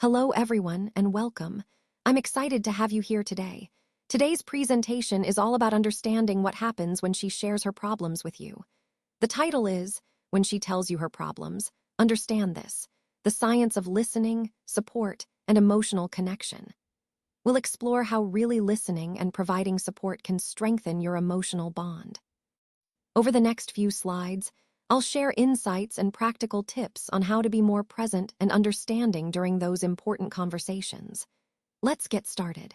Hello everyone and welcome. I'm excited to have you here today. Today's presentation is all about understanding what happens when she shares her problems with you. The title is, When She Tells You Her Problems, Understand This, the Science of Listening, Support, and Emotional Connection. We'll explore how really listening and providing support can strengthen your emotional bond. Over the next few slides, I'll share insights and practical tips on how to be more present and understanding during those important conversations. Let's get started.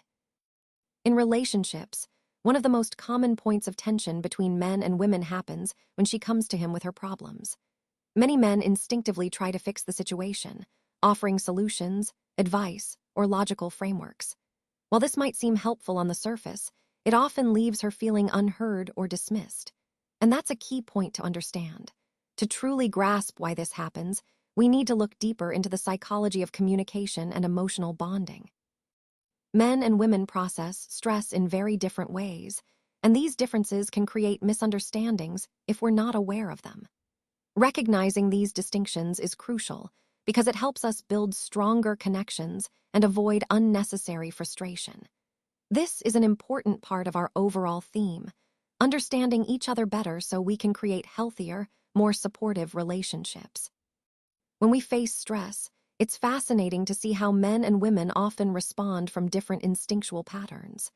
In relationships, one of the most common points of tension between men and women happens when she comes to him with her problems. Many men instinctively try to fix the situation, offering solutions, advice, or logical frameworks. While this might seem helpful on the surface, it often leaves her feeling unheard or dismissed. And that's a key point to understand. To truly grasp why this happens, we need to look deeper into the psychology of communication and emotional bonding. Men and women process stress in very different ways, and these differences can create misunderstandings if we're not aware of them. Recognizing these distinctions is crucial because it helps us build stronger connections and avoid unnecessary frustration. This is an important part of our overall theme, understanding each other better so we can create healthier, more supportive relationships. When we face stress, it's fascinating to see how men and women often respond from different instinctual patterns.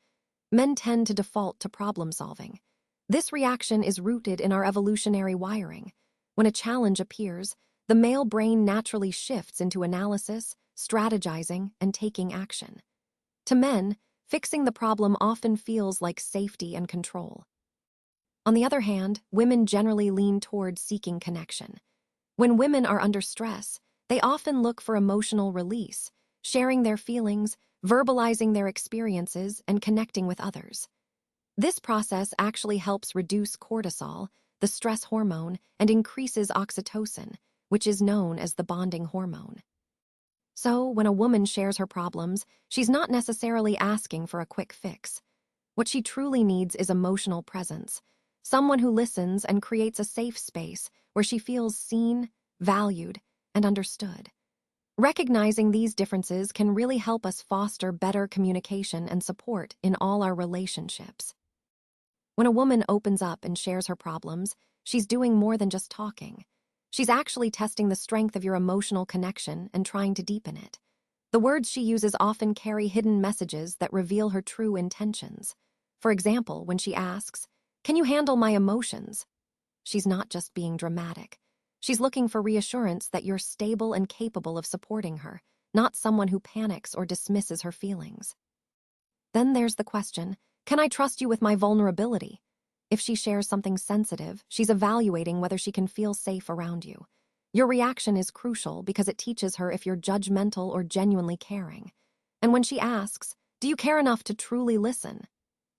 Men tend to default to problem solving. This reaction is rooted in our evolutionary wiring. When a challenge appears, the male brain naturally shifts into analysis, strategizing, and taking action. To men, fixing the problem often feels like safety and control. On the other hand, women generally lean toward seeking connection. When women are under stress, they often look for emotional release, sharing their feelings, verbalizing their experiences, and connecting with others. This process actually helps reduce cortisol, the stress hormone, and increases oxytocin, which is known as the bonding hormone. So, when a woman shares her problems, she's not necessarily asking for a quick fix. What she truly needs is emotional presence, someone who listens and creates a safe space where she feels seen, valued, and understood. Recognizing these differences can really help us foster better communication and support in all our relationships. When a woman opens up and shares her problems, she's doing more than just talking. She's actually testing the strength of your emotional connection and trying to deepen it. The words she uses often carry hidden messages that reveal her true intentions. For example, when she asks, "Can you handle my emotions?" she's not just being dramatic. She's looking for reassurance that you're stable and capable of supporting her, not someone who panics or dismisses her feelings. Then there's the question, can I trust you with my vulnerability? If she shares something sensitive, she's evaluating whether she can feel safe around you. Your reaction is crucial because it teaches her if you're judgmental or genuinely caring. And when she asks, do you care enough to truly listen?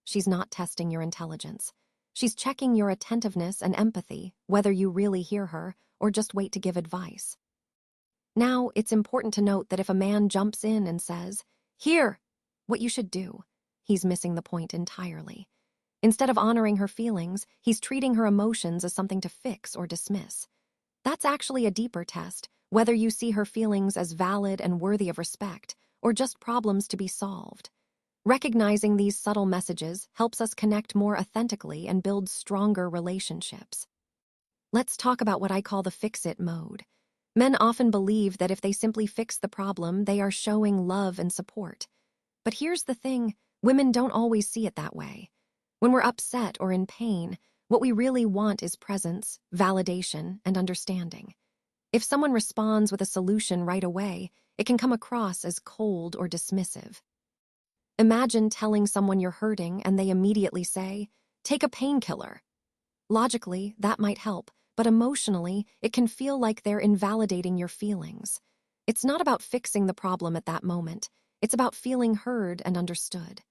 She's not testing your intelligence. She's checking your attentiveness and empathy, whether you really hear her or just wait to give advice. Now, it's important to note that if a man jumps in and says, "Here, what you should do," he's missing the point entirely. Instead of honoring her feelings, he's treating her emotions as something to fix or dismiss. That's actually a deeper test, whether you see her feelings as valid and worthy of respect, or just problems to be solved. Recognizing these subtle messages helps us connect more authentically and build stronger relationships. Let's talk about what I call the fix-it mode. Men often believe that if they simply fix the problem, they are showing love and support. But here's the thing, women don't always see it that way. When we're upset or in pain, what we really want is presence, validation, and understanding. If someone responds with a solution right away, it can come across as cold or dismissive. Imagine telling someone you're hurting and they immediately say, "Take a painkiller." Logically, that might help, but emotionally, it can feel like they're invalidating your feelings. It's not about fixing the problem at that moment. It's about feeling heard and understood.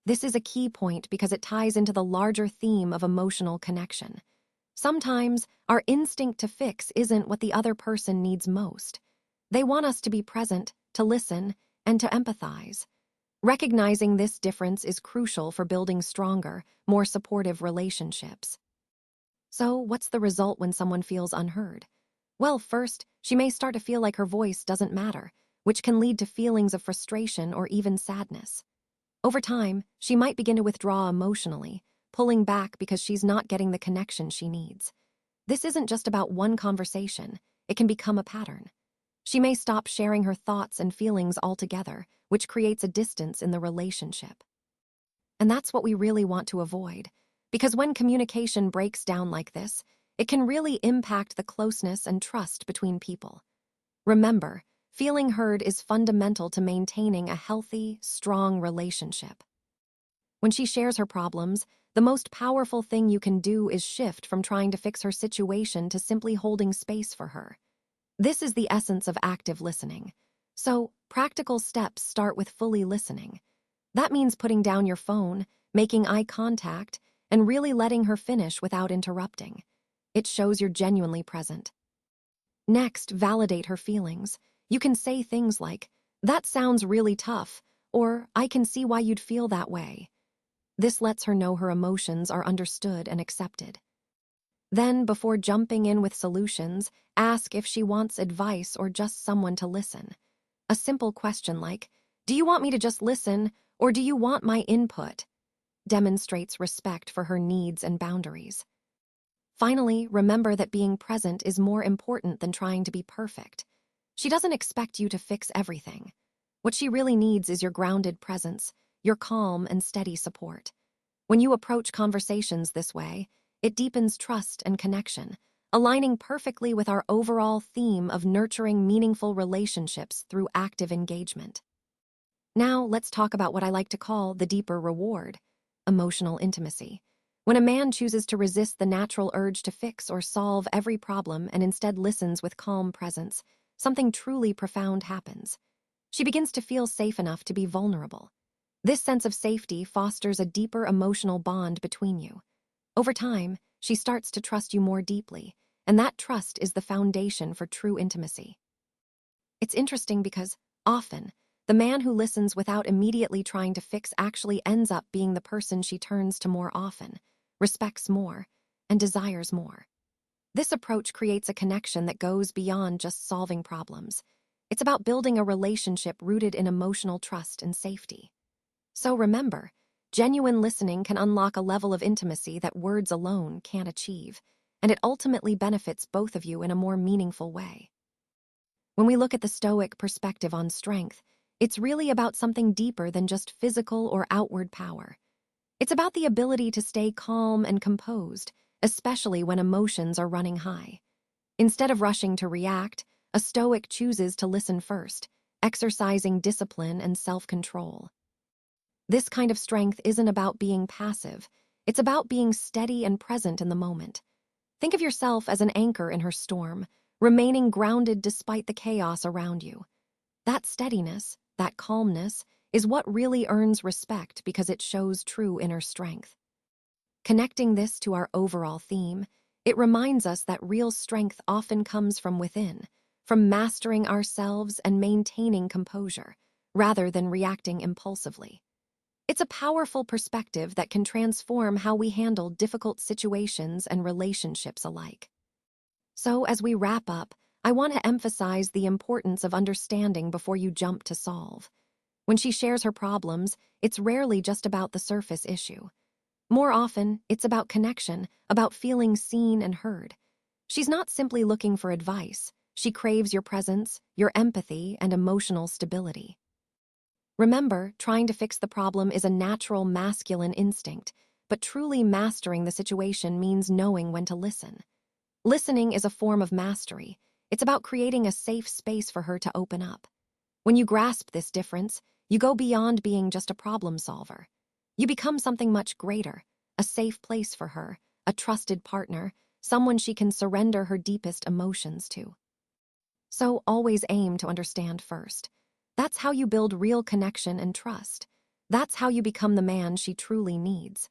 This is a key point because it ties into the larger theme of emotional connection. Sometimes, our instinct to fix isn't what the other person needs most. They want us to be present, to listen, and to empathize. Recognizing this difference is crucial for building stronger, more supportive relationships. So, what's the result when someone feels unheard? Well, first, she may start to feel like her voice doesn't matter, which can lead to feelings of frustration or even sadness. Over time, she might begin to withdraw emotionally, pulling back because she's not getting the connection she needs. This isn't just about one conversation, it can become a pattern. She may stop sharing her thoughts and feelings altogether, which creates a distance in the relationship. And that's what we really want to avoid, because when communication breaks down like this, it can really impact the closeness and trust between people. Remember, feeling heard is fundamental to maintaining a healthy, strong relationship. When she shares her problems, the most powerful thing you can do is shift from trying to fix her situation to simply holding space for her. This is the essence of active listening. So, practical steps start with fully listening. That means putting down your phone, making eye contact, and really letting her finish without interrupting. It shows you're genuinely present. Next, validate her feelings. You can say things like, "That sounds really tough," or "I can see why you'd feel that way." This lets her know her emotions are understood and accepted. Then, before jumping in with solutions, ask if she wants advice or just someone to listen. A simple question like, "Do you want me to just listen, or do you want my input?" demonstrates respect for her needs and boundaries. Finally, remember that being present is more important than trying to be perfect. She doesn't expect you to fix everything. What she really needs is your grounded presence, your calm and steady support. When you approach conversations this way, it deepens trust and connection, aligning perfectly with our overall theme of nurturing meaningful relationships through active engagement. Now, let's talk about what I like to call the deeper reward: emotional intimacy. When a man chooses to resist the natural urge to fix or solve every problem and instead listens with calm presence, something truly profound happens. She begins to feel safe enough to be vulnerable. This sense of safety fosters a deeper emotional bond between you. Over time, she starts to trust you more deeply, and that trust is the foundation for true intimacy. It's interesting because, often, the man who listens without immediately trying to fix actually ends up being the person she turns to more often, respects more, and desires more. This approach creates a connection that goes beyond just solving problems. It's about building a relationship rooted in emotional trust and safety. So remember, genuine listening can unlock a level of intimacy that words alone can't achieve, and it ultimately benefits both of you in a more meaningful way. When we look at the Stoic perspective on strength, it's really about something deeper than just physical or outward power. It's about the ability to stay calm and composed, especially when emotions are running high. Instead of rushing to react, a Stoic chooses to listen first, exercising discipline and self-control. This kind of strength isn't about being passive, it's about being steady and present in the moment. Think of yourself as an anchor in her storm, remaining grounded despite the chaos around you. That steadiness, that calmness, is what really earns respect because it shows true inner strength. Connecting this to our overall theme, it reminds us that real strength often comes from within, from mastering ourselves and maintaining composure, rather than reacting impulsively. It's a powerful perspective that can transform how we handle difficult situations and relationships alike. So, as we wrap up, I want to emphasize the importance of understanding before you jump to solve. When she shares her problems, it's rarely just about the surface issue. More often, it's about connection, about feeling seen and heard. She's not simply looking for advice. She craves your presence, your empathy, and emotional stability. Remember, trying to fix the problem is a natural masculine instinct, but truly mastering the situation means knowing when to listen. Listening is a form of mastery. It's about creating a safe space for her to open up. When you grasp this difference, you go beyond being just a problem solver. You become something much greater, a safe place for her, a trusted partner, someone she can surrender her deepest emotions to. So always aim to understand first. That's how you build real connection and trust. That's how you become the man she truly needs.